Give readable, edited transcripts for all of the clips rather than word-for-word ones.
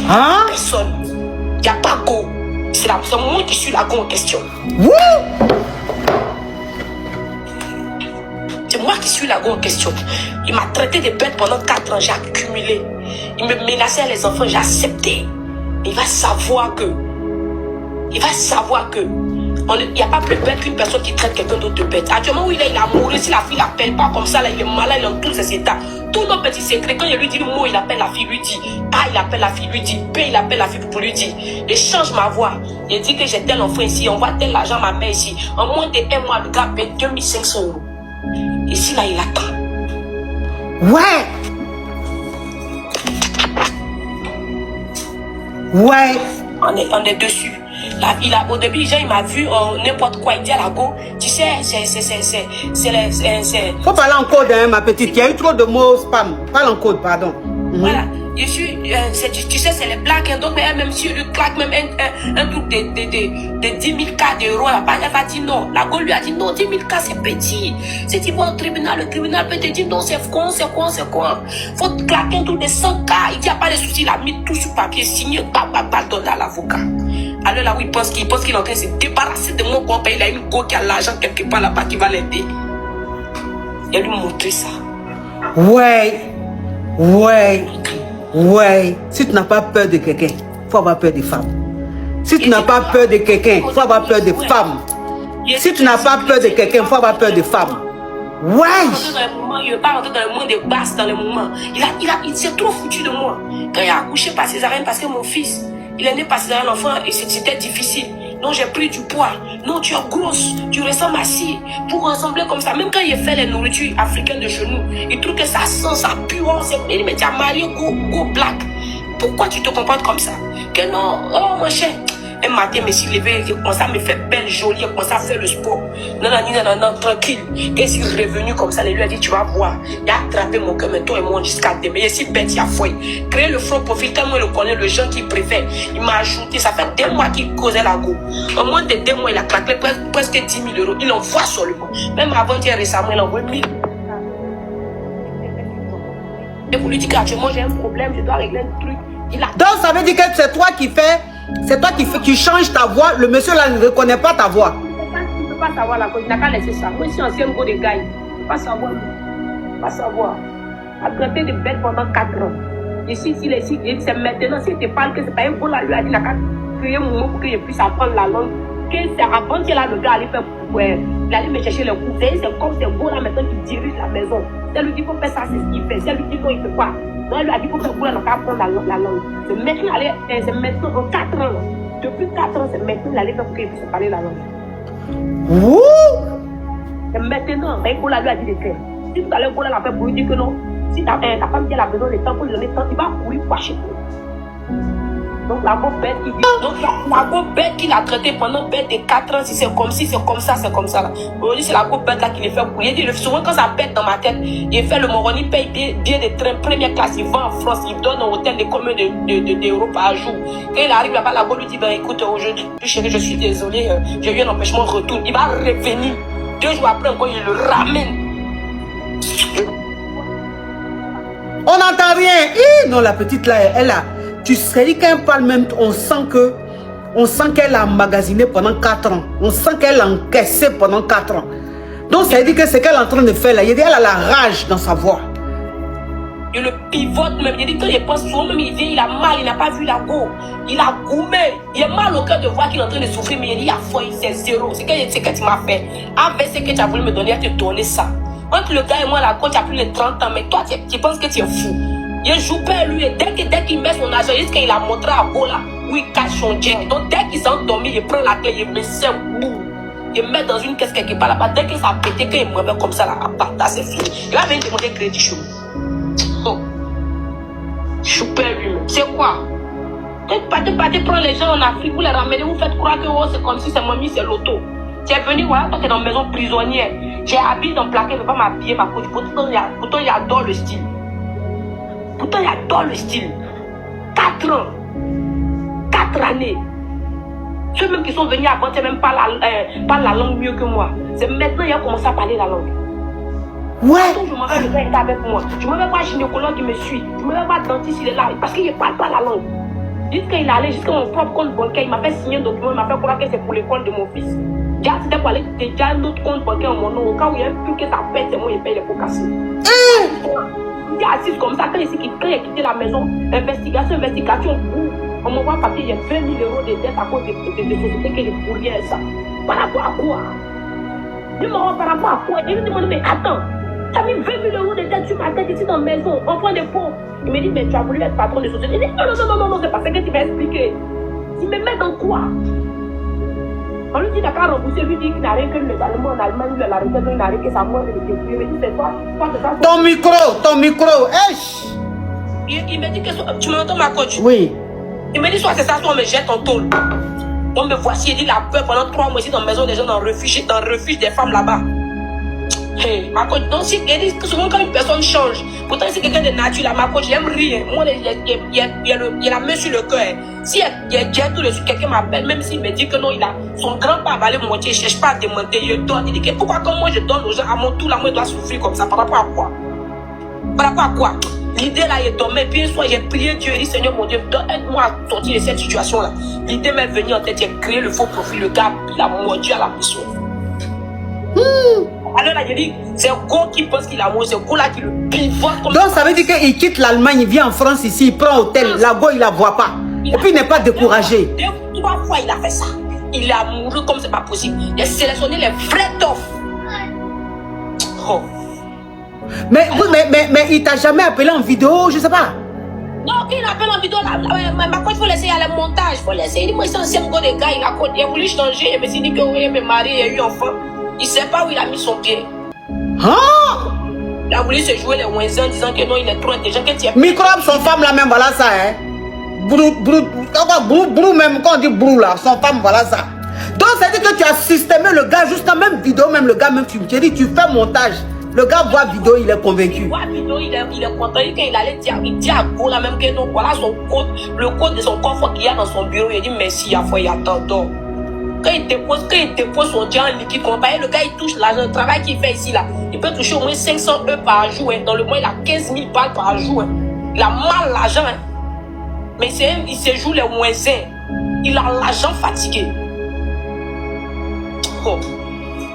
Hein? Personne. Il n'y a pas go. C'est moi qui suis la go en question. C'est moi qui suis la go en question. Il m'a traité de bête pendant 4 ans. J'ai accumulé. Il me menaçait les enfants. J'ai accepté. Il va savoir que. Il n'y a pas plus bête qu'une personne qui traite quelqu'un d'autre de bête. Actuellement où il est, il a mouru. Si la fille l'appelle pas comme ça, là, il est malade, il est dans tous ses états. Tous nos petits secrets, quand il lui dit le mot, il appelle la fille, lui dit A, il appelle la fille, lui dit B, il appelle la fille pour lui dire. Il change ma voix. Il dit que j'ai tel enfant ici, on voit tel argent à ma mère ici. En moins de 1 mois, le gars paie 2500 €. Ici, là, il attend. Ouais. On est dessus. Là, au début, il m'a vu n'importe quoi. Il dit à la go, tu sais, c'est. Faut parler en code, hein, ma petite. Il y a eu trop de mots spam. Parle en code, pardon. Voilà. Je suis, tu sais, c'est les blagues. Hein, donc, même si lui claque même un truc de 10 000 cas d'euros, elle va dire non. La go lui a dit non, 10 000 cas, c'est petit. Si tu vas au tribunal, le tribunal peut te dire non, c'est quoi. Faut te claquer un truc de 100 cas. Il n'y a pas de souci. Il a mis tout sur papier, signé, donné à l'avocat. Alors là où il pense qu'il est en train de se débarrasser de mon compte, il a une go qui a l'argent quelque part là-bas qui va l'aider. Il a lui montré ça. Ouais. Si tu n'as pas peur de quelqu'un, il faut avoir peur des femmes. Si tu n'as pas peur de quelqu'un, il faut avoir peur des femmes. Si tu n'as pas peur de quelqu'un, il faut avoir peur des femmes. Ouais. Il ne veut pas rentrer dans le monde de basse dans le moment. Il s'est trop foutu de moi. Quand il a accouché par césarienne, parce que mon fils, il est né par césarienne enfant et c'était difficile. Non, j'ai pris du poids. Non, tu es grosse. Tu ressembles à ci. Pour ressembler comme ça. Même quand il fait les nourritures africaines de chez nous, il trouve que ça sent, ça pue. Il me dit, marié, go black. Pourquoi tu te comportes comme ça? Que non, oh mon cher. Un matin, je me suis levé, il commençait à me faire belle, jolie, il commençait à faire le sport. Non, tranquille. Et il est revenu comme ça, il lui a dit, tu vas voir. Il a attrapé mon cœur, mais toi et moi, jusqu'à demain. Il est si bête, il a fouillé. Créer le front profil, tellement il le connaît, le gens qu'il préfère. Il m'a ajouté, ça fait 2 mois qu'il causait la go. En moins de 2 mois, il a claqué presque 10 000 €. Il envoie seulement. Même avant-hier, récemment, il envoie 1000 €. Et vous lui dites qu'actuellement, j'ai un problème, je dois régler un truc. Donc, ça veut dire que c'est toi qui fais. C'est toi qui change ta voix. Le monsieur là ne reconnaît pas ta voix. Il ne peut pas savoir la cause. Il n'a qu'à laisser ça. Moi, je suis ancien go de gars. Il ne peut pas savoir. Il ne peut pas savoir. A traité de bête pendant 4 ans. Ici, c'est maintenant. S'il te parle que ce n'est pas un go là, lui a dit, il n'a qu'à créer mon mot pour que je puisse apprendre la langue. Que c'est avant qu'il a le gars allait faire. Il allait me chercher le coup. C'est comme ce go là maintenant qui dirige la maison. C'est lui qui faut faire ça, c'est ce qu'il fait. C'est lui qui dit non, il ne fait pas. Non, il lui a dit qu'il faut faire apprendre la langue. C'est maintenant, en 4 ans. Depuis 4 ans, c'est maintenant qu'il allait faire pour qu'il puisse parler la langue. Ouh! C'est maintenant. Mais il lui a dit de faire. Si tout à l'heure, il a fait pour lui dire que non. Si ta femme a besoin de temps pour lui donner temps, il va courir pour acheter. Donc la go bête qui dit. Donc la go bête qu'il a traité pendant bête de 4 ans, si c'est comme si, c'est comme ça, c'est comme ça. Aujourd'hui, c'est la go bête là qui le fait courir. Il dit, souvent quand ça pète dans ma tête, il fait le Moroni, il paye billet de train, première classe, il va en France, il donne un hôtel de combien d'euros par jour. Quand il arrive là-bas, la go lui dit, ben écoute, aujourd'hui, chérie, je suis désolé, j'ai eu un empêchement, retourne. Il va revenir. 2 jours après, encore, il le ramène. On n'entend rien. Non, la petite là, elle a. Tu sais dit qu'elle parle même, on sent qu'elle a emmagasiné pendant 4 ans. On sent qu'elle a encaissé pendant 4 ans. Donc ça veut dire que ce qu'elle est en train de faire là, elle a la rage dans sa voix. Il le pivote même. Il dit quand il pense souvent même, il vient, il a mal, il n'a pas vu la go. Il a goumé. Il a mal au cœur de voir qu'il est en train de souffrir, mais il dit, il a foi, c'est 0. C'est ce que tu m'as fait. Avec ce que tu as voulu me donner, à te donner ça. Entre le gars et moi, la go, tu as plus de 30 ans, mais toi, tu penses que tu es fou. Il joue père lui et dès qu'il met son argent, jusqu'à il a montré à Go là où il cache son jet. Donc dès qu'il s'est endormi, il prend la clé, il met ça, boum. Il met dans une caisse quelque part là-bas. Dès qu'il s'est pété, quand il me met comme ça là, à part, c'est fini. Il va venir demander crédit chez moi. Choupère lui-même. C'est quoi? Quand tu partez prendre les gens en Afrique, vous les ramenez, vous faites croire que oh, c'est comme si c'est mamie, c'est l'auto. Tu es venu, voilà, toi tu es dans une maison prisonnière. J'ai habillé dans le plaquet, je ne veux pas m'habiller ma couche. Pourtant, il adore le style. Pourtant, il adore le style. 4 ans. 4 années. Ceux même qui sont venus avant, tu même pas la langue mieux que moi. C'est maintenant qu'il a commencé à parler la langue. Ouais. Je m'en vais, le gars est avec moi. Je ne me vais pas un gynécologue qui me suit. Je ne me vais pas dentiste, il est là. Parce qu'il ne parle pas la langue. Jusqu'il allait jusqu'à mon propre compte bancaire, il m'a fait signer un document, il m'a fait croire que c'est pour l'école de mon fils. Déjà, c'était pour aller déjà un autre compte bancaire en mon nom. Au cas où il y a un truc que ça pète, c'est moi qui paye les pots cassés. Il est assis comme ça, quand il a quitté la maison, investigation, on m'envoie un papier, il y a 20 000 euros de dette à cause des sociétés que j'ai pourriez ça. Par rapport à quoi? Je me rends par rapport à quoi? Je lui demande, mais attends, tu as mis 20 000 euros de dette sur ma tête ici dans la maison, en point de pot. Il me dit, mais tu as voulu être patron de société. Il dit, non, c'est pas ce que tu vas expliquer. Tu me mets dans quoi? On lui dit, d'accord, remboursé, lui dit qu'il n'a rien que les Allemands en Allemagne, il a la retraite, il n'a rien que sa mort, il me dit, c'est quoi? Ton micro, Il me dit que tu m'entends, ma coach? Oui. Il me dit, soit c'est ça, soit on me jette en tôle. Donc me voici, il dit la peur pendant 3 mois ici dans la maison des gens, dans le refuge des femmes là-bas. Hey, ma coach, donc si, il dit que souvent quand une personne change, pourtant c'est quelqu'un de nature là, ma coach, j'aime rire. Moi, il y a la main sur le cœur. Si il y a jet tout dessus, quelqu'un m'appelle, même s'il me dit que non, il a son grand-père a valé moitié, il ne cherche pas à démonter, il donne. Il dit que pourquoi quand moi je donne aux gens à mon tour, là, moi je dois souffrir comme ça, par rapport à quoi? Par rapport à quoi? L'idée là est tombée, puis un soir j'ai prié Dieu et dit Seigneur mon Dieu, aide-moi à sortir de cette situation là. L'idée m'est venue en tête, j'ai créé le faux profil, le gars, il a mordu à la mission. Alors là, j'ai dit, c'est Go qui pense qu'il a mordu, c'est Go là qui le pivote comme donc ça veut dire qu'il quitte l'Allemagne, il vient en France ici, il prend hôtel, la Go il la voit pas. Et puis il n'est pas découragé. 2-3 fois il a fait ça. Il a mouru comme c'est pas possible. Il a sélectionné les vrais toffes. Oh. Mais il t'a jamais appelé en vidéo, je sais pas. Non, il appelle en vidéo, ma coach, il faut laisser à le montage, il faut laisser. Il dit, moi, c'est un ancien gars de gars, il a voulu changer, il me dit que oui, il est marié, il a eu enfant. Il ne sait pas où il a mis son pied. Hein? Il a voulu se jouer les ouinzins en disant que non, il est trop intelligent, que tu es... Microbe, son femme là même, voilà ça, hein. Brou, même quand on dit brou là, son femme, voilà ça. Donc ça veut dire que tu as systémé le gars, juste la même vidéo, même le gars, même tu dis, tu fais montage. Le gars voit vidéo, il est convaincu. Il voit vidéo, il est content. Quand il allait dire, il dit à Go là même que non, voilà son code, le code de son confort qu'il y a dans son bureau. Il dit merci, il attend donc. Quand il dépose son diamant en liquide, le gars il touche l'argent, le travail qu'il fait ici là, il peut toucher au moins 500 € par jour. Hein. Dans le mois, il a 15 000 balles par jour. Hein. Il a mal l'argent. Hein. Mais il se joue les moisins. Il a l'argent fatigué. Oh.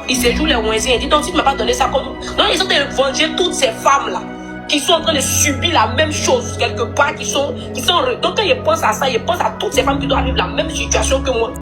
Il se joue les moisins. Il dit donc si tu ne m'as pas donné ça comme... Non, ils sont en train de venger toutes ces femmes là qui sont en train de subir la même chose quelque part, qui sont... Donc quand ils pensent à ça, ils pensent à toutes ces femmes qui doivent vivre la même situation que moi.